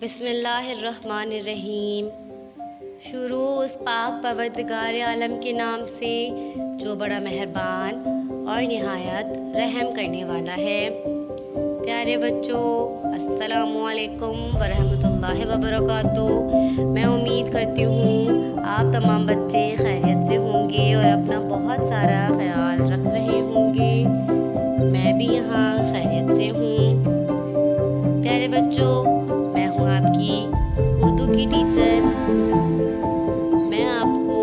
बिस्मिल्लाहिर्रहमानिर्रहीम। शुरू उस पाक परवरदिगार आलम के नाम से जो बड़ा मेहरबान और निहायत रहम करने वाला है। प्यारे बच्चों, अस्सलामु अलैकुम वरहमतुल्लाहि वबरकातुहू। मैं उम्मीद करती हूँ आप तमाम बच्चे खैरियत से होंगे और अपना बहुत सारा ख्याल रख रहे होंगे। मैं भी यहाँ खैरियत से हूँ। प्यारे बच्चों, मैं हूँ आपकी उर्दू की टीचर। मैं आपको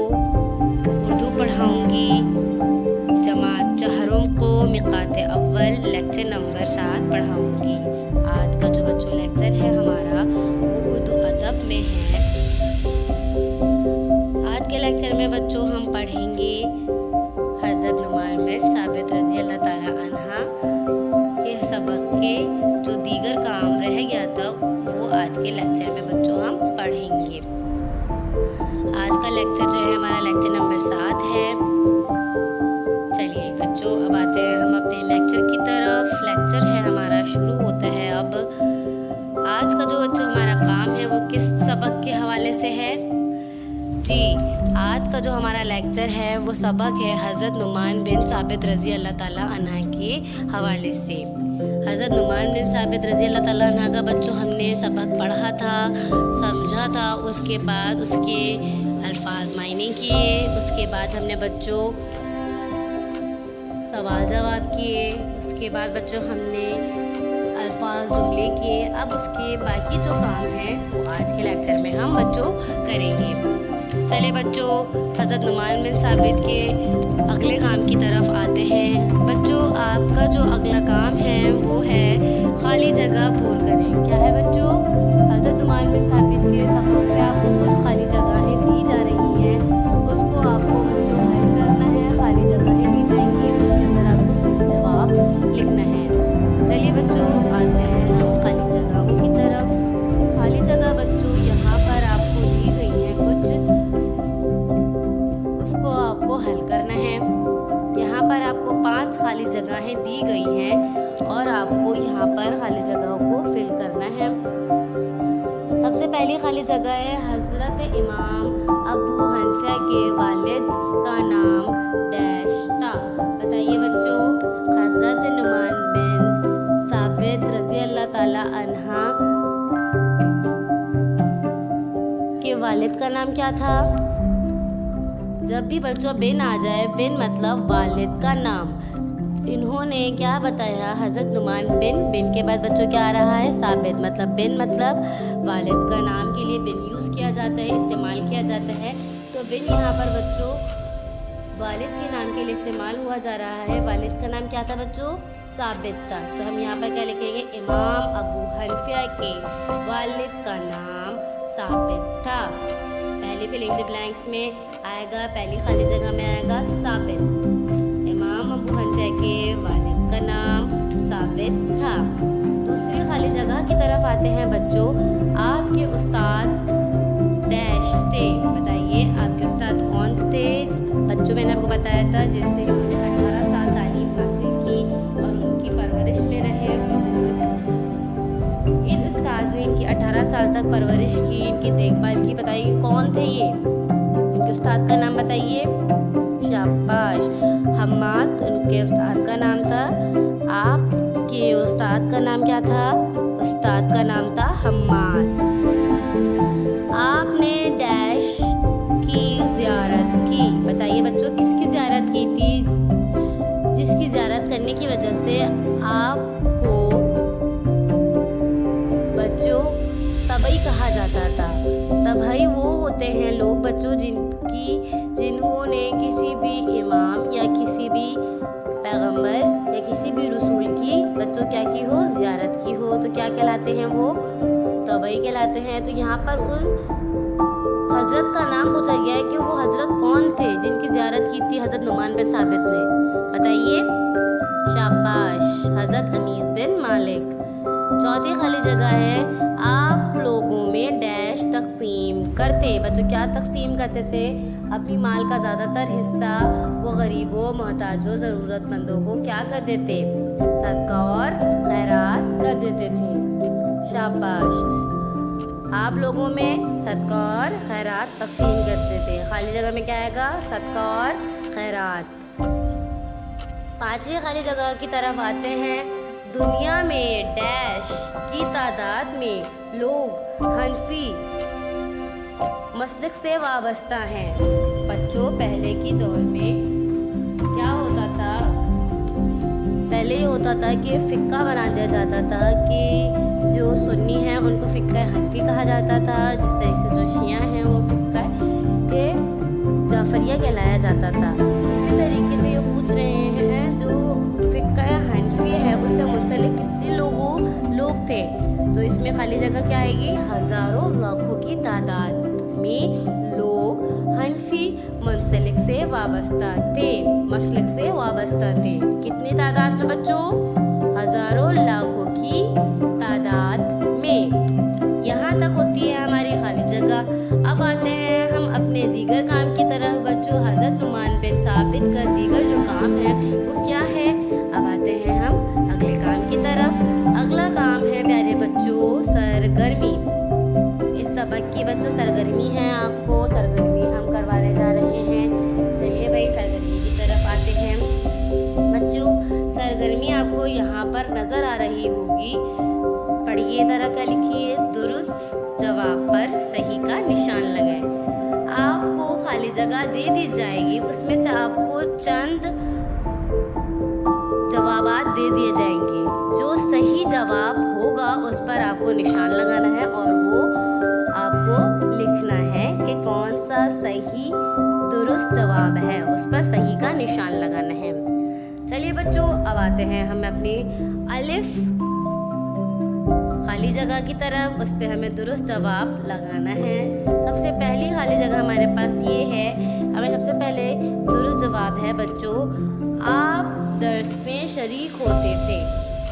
उर्दू पढ़ाऊँगी जमात चहरों को मिक़ात अव्वल लेक्चर नंबर 7 पढ़ाऊँगी। आज का जो बच्चों लेक्चर है हमारा वो उर्दू अदब में है। आज के लेक्चर में बच्चों हम पढ़ेंगे हज़रत नुमान बिन साबित रज़ी अल्लाह ताला अन्हा के सबक के जो दीगर काम रह गया था वो आज के लेक्चर में बच्चों हम पढ़ेंगे। आज का लेक्चर जो है हमारा लेक्चर नंबर 7 है। चलिए बच्चों, अब आते हैं हम अपने लेक्चर की तरफ। लेक्चर है हमारा शुरू होता है अब। आज का जो बच्चों हमारा काम है वो किस सबक के हवाले से है? जी, आज का जो हमारा लेक्चर है वो सबक है हज़रत नुमान बिन साबित रज़ी अल्लाह ताला अन्हा के हवाले से। हज़रत नुमान बिन साबित रज़ी अल्लाह ताला अन्हा का बच्चों हमने सबक पढ़ा था, समझा था, उसके बाद उसके अल्फाज मायने किए, उसके बाद हमने बच्चों सवाल जवाब किए, उसके बाद बच्चों हमने अल्फाज जुमले किए। अब उसके बाकी जो काम है वो आज के लेक्चर में हम बच्चों करेंगे। चले बच्चों, हज़रत नुमान बिन साबित के अगले काम की तरफ आते हैं। बच्चों, आपका जो अगला काम है वो है खाली जगह पूर करें। क्या है बच्चों? हज़रत नुमान बिन साबित के सबक से आपको कुछ खाली जगहें दी जा रही हैं, उसको आपको बच्चों हल करना है। खाली जगहें दी जाएंगी, उसके अंदर आपको सही जवाब लिखना है। चलिए बच्चों, आते हैं हम खाली जगहों की तरफ। खाली जगह बच्चों यहाँ पर आपको दी गई है कुछ, उसको आपको हल करना है। यहाँ पर आपको 5 खाली जगहें दी गई हैं और आपको यहाँ पर खाली जगहों को फिल करना है। सबसे पहली खाली जगह है हज़रत इमाम अबू हनीफा के वालिद का नाम डैश था। बताइए बच्चों, हज़रत नुमान बिन साबित रज़ी अल्लाह ताला अन्हा के वालिद का नाम क्या था? जब भी बच्चों बिन आ जाए, बिन मतलब वालिद का नाम। इन्होंने क्या बताया? हज़रत नुमान बिन के बाद बच्चों क्या आ रहा है? साबित मतलब बिन मतलब वालिद का नाम के लिए बिन यूज़ किया जाता है, इस्तेमाल किया जाता है। तो बिन यहाँ पर बच्चों वालिद के नाम के लिए इस्तेमाल हुआ जा रहा है। वालिद का नाम क्या था बच्चों? साबित था। तो हम यहाँ पर क्या लिखेंगे? इमाम अबू हनीफा के वालिद का नाम साबित था। पहले फिलिंग द ब्लैंक्स में आएगा, पहली खाली जगह में आएगा साबित। इमाम अबू हनीफा के वालिद का नाम साबित था। दूसरी खाली जगह की तरफ आते हैं बच्चों। आपके उस्ताद डैश थे। बताइए आपके उस्ताद कौन थे? बच्चों मैंने आपको बताया था जिनसे उन्होंने 18 साल तालीम हासिल की और उनकी परवरिश में रहे। इन उस्ताद ने इनकी 18 साल तक परवरिश की, इनकी देखभाल की। बताइए कौन थे ये? इनके उस्ताद का नाम बताइए। शाबाश, हम्माद उनके उस्ताद का नाम था। आपके उस्ताद का नाम क्या था? उस्ताद का नाम था हम्माद। आपने डैश की ज़ियारत की। बताइए बच्चों, किसकी ज़ियारत की थी? जिसकी ज़ियारत करने की वजह से आपको बच्चों तबई कहा जाता था। तबई वो होते हैं लोग बच्चों जिन्होंने किसी भी इमाम या किसी भी पैगंबर या किसी भी रसूल की बच्चों क्या की हो? ज़ियारत की हो। तो क्या कहलाते हैं? वो तबई कहलाते हैं। तो यहाँ पर उन हज़रत का नाम पूछा गया है कि वो हज़रत कौन थे जिनकी ज़ियारत की थी हज़रत नुमान बिन साबित ने? बताइए। शाबाश, हज़रत अनीस बिन मालिक। चौथी खाली जगह है आप लोगों में डैश तकसीम करते। बच्चों क्या तकसीम करते थे? अपनी माल का ज़्यादातर हिस्सा वो गरीबों, मोहताजों, ज़रूरतमंदों को क्या कर देते? सदका और खैरात कर देते थे। शाबाश। आप लोगों में सदका और खैरात तकसीम करते थे। खाली जगह में क्या आएगा? सदका और खैरात। पांचवी खाली जगह की तरफ आते हैं। दुनिया में डैश की तादाद में लोग हनफी मसलक से वाबस्ता हैं। बच्चों, पहले के दौर में क्या होता था? पहले ये होता था कि फ़िक्का बना दिया जाता था कि जो सुन्नी हैं उनको फ़िक्का हनफी कहा जाता था, जिस तरह से जो शिया हैं वो फ़िक्का जाफरिया कहलाया जाता था। इसी तरीके से ये पूछ रहे हैं जो फ़िक्का हनफी है उससे मुंसलिक कितने लोग थे? तो इसमें खाली जगह क्या आएगी? हज़ारों लाखों की तादाद में लोग हनफी मुंसलिक से वाबस्ता थे, मसलक से वाबस्ता थे। कितनी तादाद में बच्चों? हज़ारों लाखों की तादाद में। यहाँ तक होती है हमारी खाली जगह। अब आते हैं हम अपने दीगर काम की तरफ। बच्चों, हज़रत नुमान बिन साबित का दीगर जो काम है वो क्या है? अब आते हैं हम अगले काम की तरफ। अगला काम है प्यारे बच्चों सरगर्मी। इस सबक की बच्चों सरगर्मी है, आपको सरगर्मी हम करवाने जा रहे हैं। चलिए भाई सरगर्मी की तरफ आते हैं। बच्चों, सरगर्मी आपको यहाँ पर नज़र आ रही होगी। पढ़िए तरह का लिखिए। दुरुस्त जवाब पर सही का निशान लगाएं। आपको खाली जगह दे दी जाएगी, उसमें से आपको चंद जवाबात दे दिए जाएंगे। जो सही जवाब होगा उस पर आपको निशान लगाना है और वो आपको लिखना है कि कौन सा सही दुरुस्त जवाब है, उस पर सही का निशान लगाना है। चलिए बच्चों, अब आते हैं हम अपनी अलिफ खाली जगह की तरफ। उस पर हमें दुरुस्त जवाब लगाना है। सबसे पहली खाली जगह हमारे पास ये है। हमें सबसे पहले दुरुस्त जवाब है बच्चों, आप दर्स में शरीक होते थे।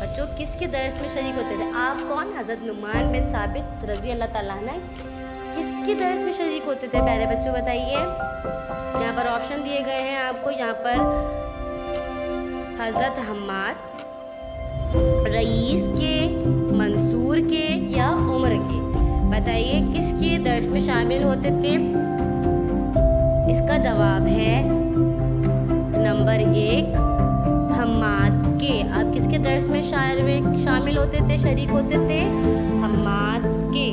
बच्चों, किसके दर्स में शरीक होते थे? आप कौन? हज़रत नुमान बिन साबित रज़ी अल्लाह ताला अन्हु किसके दर्स में शरीक होते थे प्यारे बच्चों? बताइए। यहाँ पर ऑप्शन दिए गए हैं आपको। यहाँ पर हज़रत हम्माद, रईस के, मंसूर के या उमर के। बताइए किसके दर्स में शामिल होते थे? इसका जवाब है नंबर 1 हम्माद के। आप किसके दर्स में शामिल होते थे, शरीक होते थे? हम्माद के।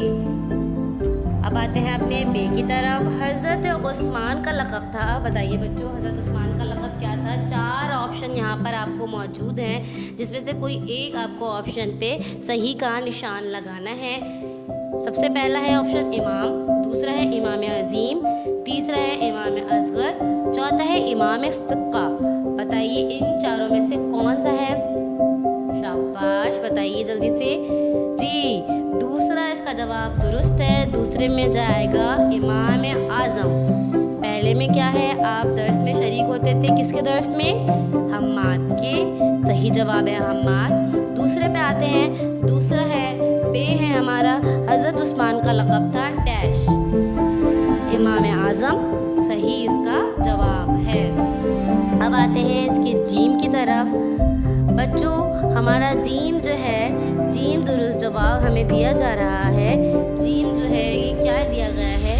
अब आते हैं अपने बे की तरफ। हज़रत उस्मान का लक़ब था। बताइए बच्चों, हज़रत उस्मान का लक़ब क्या था? 4 ऑप्शन यहाँ पर आपको मौजूद हैं, जिसमें से कोई एक आपको ऑप्शन पे सही का निशान लगाना है। सबसे पहला है ऑप्शन इमाम, दूसरा है इमाम अज़ीम, तीसरा है इमाम असगर, चौथा है इमाम फ़िक्का। बताइए इन चारों में से कौन सा है? शाबाश, बताइए जल्दी से। जी, दूसरा इसका जवाब दुरुस्त है। दूसरे में जाएगा इमाम आज़म। पहले में क्या है? आप दर्स में शरीक होते थे। किसके दर्स में? हम्माद के। सही जवाब है हम्माद। दूसरे पे आते हैं। दूसरा है बे है हमारा, हज़रत उस्मान का लक़ब था डैश, इमाम आज़म। सही इसका जवाब है। अब आते हैं इसके जीम की तरफ। बच्चों, हमारा जीम जो है, जीम दुरुस्त जवाब हमें दिया जा रहा है। जीम जो है ये क्या दिया गया है?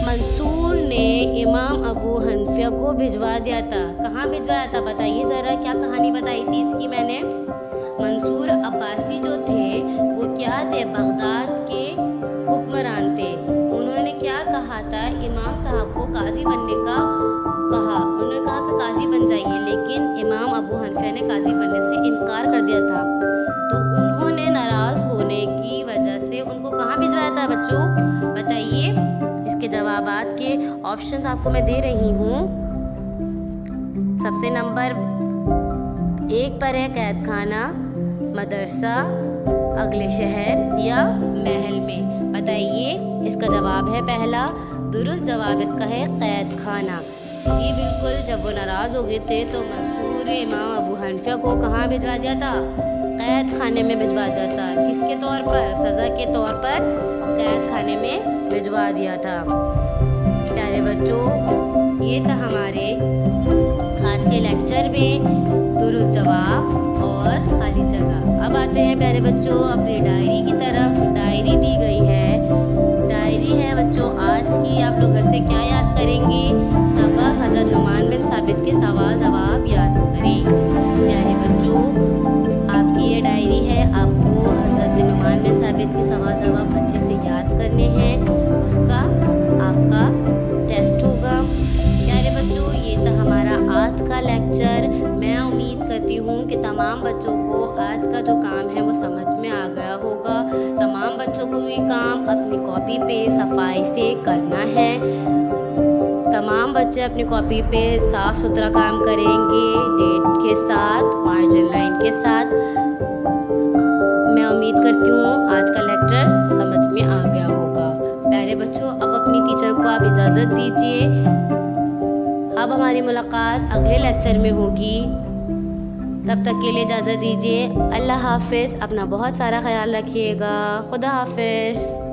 मंसूर ने इमाम अबू हनीफा को भिजवा दिया था। कहाँ भिजवाया था? बताइए ज़रा, क्या कहानी बताई थी इसकी मैंने? मंसूर अब्बासी जो थे वो क्या थे? बगदाद के हुक्मरान थे। उन्होंने क्या कहा था? इमाम साहब को काजी बनने का कहा। उन्होंने कहा कि काजी बन जाइए, लेकिन इमाम अबू हनीफा ने काजी बनने से इनकार कर दिया था। तो उन्होंने नाराज़ होने की वजह से उनको कहाँ भिजवाया था बच्चों? बताइए। इसके जवाबात के ऑप्शंस आपको मैं दे रही हूँ। सबसे नंबर 1 पर है कैद खाना, मदरसा, अगले शहर या महल में। बताइए इसका जवाब है पहला। दुरुस्त जवाब इसका है कैद खाना। जी बिल्कुल, जब वो नाराज़ हो गए थे तो मंसूर इमाम अबू हनीफा को कहाँ भिजवा दिया था? कैद खाने में भिजवा दिया था। किसके तौर पर? सज़ा के तौर पर कैद खाने में भिजवा दिया था। प्यारे बच्चों, ये था हमारे आज के लेक्चर में दुरुस्त जवाब और खाली जगह। अब आते हैं प्यारे बच्चों अपनी डायरी की तरफ। डायरी दी गई है काम अपनी कॉपी पे सफाई से करना है। तमाम बच्चे अपनी कॉपी पे साफ सुथरा काम करेंगे, डेट के साथ, मार्जिन लाइन के साथ। मैं उम्मीद करती हूँ आज का लेक्चर समझ में आ गया होगा। प्यारे बच्चों, अब अपनी टीचर को आप इजाज़त दीजिए। अब हमारी मुलाकात अगले लेक्चर में होगी। तब तक के लिए इजाज़त दीजिए। अल्लाह हाफ़िज़। अपना बहुत सारा ख्याल रखिएगा। खुदा हाफ़िज़।